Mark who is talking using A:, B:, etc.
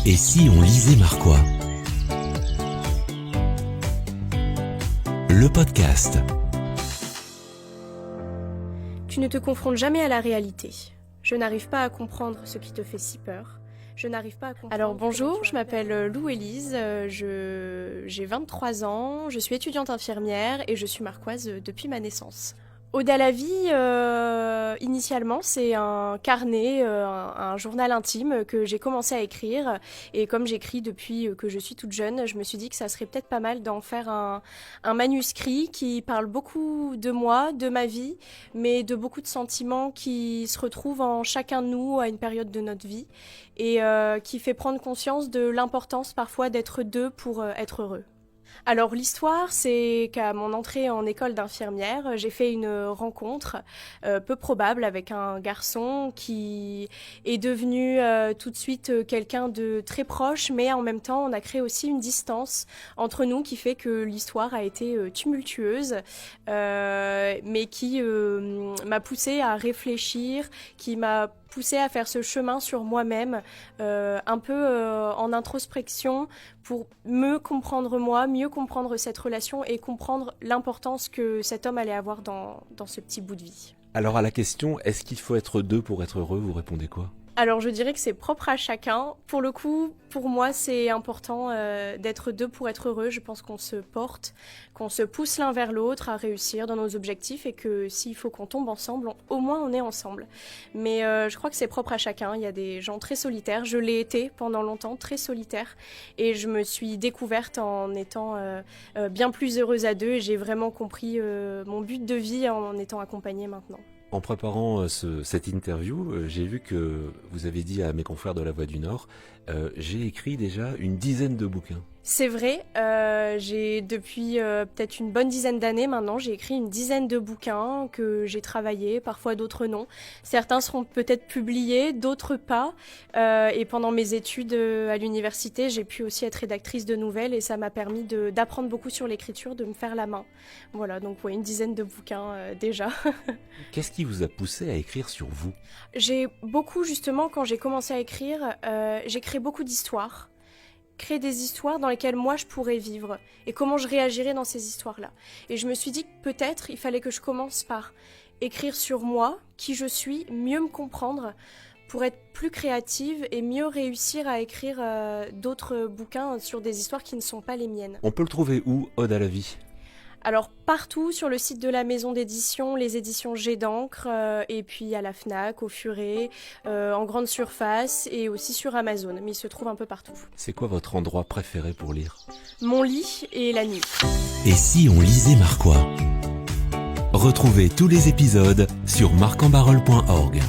A: Et si on lisait Marquois? Le podcast.
B: Tu ne te confrontes jamais à la réalité. Je n'arrive pas à comprendre ce qui te fait si peur. Je n'arrive pas à comprendre... Alors bonjour, je m'appelle Lou Élise, j'ai 23 ans, je suis étudiante infirmière et je suis marquoise depuis ma naissance. Ode à la vie, initialement, c'est un carnet, un journal intime que j'ai commencé à écrire. Et comme j'écris depuis que je suis toute jeune, je me suis dit que ça serait peut-être pas mal d'en faire un manuscrit qui parle beaucoup de moi, de ma vie, mais de beaucoup de sentiments qui se retrouvent en chacun de nous à une période de notre vie et qui fait prendre conscience de l'importance parfois d'être deux pour être heureux. Alors l'histoire, c'est qu'à mon entrée en école d'infirmière, j'ai fait une rencontre peu probable avec un garçon qui est devenu tout de suite quelqu'un de très proche, mais en même temps on a créé aussi une distance entre nous qui fait que l'histoire a été tumultueuse, mais qui m'a poussée à réfléchir, qui m'a poussée à faire ce chemin sur moi-même, un peu en introspection pour me comprendre moi, mieux comprendre cette relation et comprendre l'importance que cet homme allait avoir dans ce petit bout de vie.
C: Alors à la question, est-ce qu'il faut être deux pour être heureux, vous répondez quoi ?
B: Alors je dirais que c'est propre à chacun. Pour le coup, pour moi, c'est important d'être deux pour être heureux. Je pense qu'on se porte, qu'on se pousse l'un vers l'autre à réussir dans nos objectifs et que s'il faut qu'on tombe ensemble, au moins on est ensemble. Mais je crois que c'est propre à chacun. Il y a des gens très solitaires. Je l'ai été pendant longtemps, très solitaire. Et je me suis découverte en étant bien plus heureuse à deux. Et j'ai vraiment compris mon but de vie en étant accompagnée maintenant.
C: En préparant cette interview, j'ai vu que vous avez dit à mes confrères de La Voix du Nord, j'ai écrit déjà une dizaine de bouquins. C'est
B: vrai, j'ai depuis peut-être une bonne dizaine d'années maintenant, j'ai écrit une dizaine de bouquins que j'ai travaillés, parfois d'autres non. Certains seront peut-être publiés, d'autres pas. Et pendant mes études à l'université, j'ai pu aussi être rédactrice de nouvelles et ça m'a permis d'apprendre beaucoup sur l'écriture, de me faire la main. Voilà, donc une dizaine de bouquins déjà.
C: Qu'est-ce qui vous a poussé à écrire sur vous ?
B: J'ai beaucoup, justement, quand j'ai commencé à écrire, j'ai créé beaucoup d'histoires. Créer des histoires dans lesquelles moi je pourrais vivre et comment je réagirais dans ces histoires-là. Et je me suis dit que peut-être il fallait que je commence par écrire sur moi, qui je suis, mieux me comprendre pour être plus créative et mieux réussir à écrire d'autres bouquins sur des histoires qui ne sont pas les miennes.
C: On peut le trouver où, Ode à la vie ?
B: Alors partout sur le site de la maison d'édition, les éditions Jet d'encre, et puis à la Fnac, au Furet, en grande surface et aussi sur Amazon, mais il se trouve un peu partout.
C: C'est quoi votre endroit préféré pour lire ?
B: Mon lit et la nuit.
A: Et si on lisait Marquois? Retrouvez tous les épisodes sur marcambarol.org.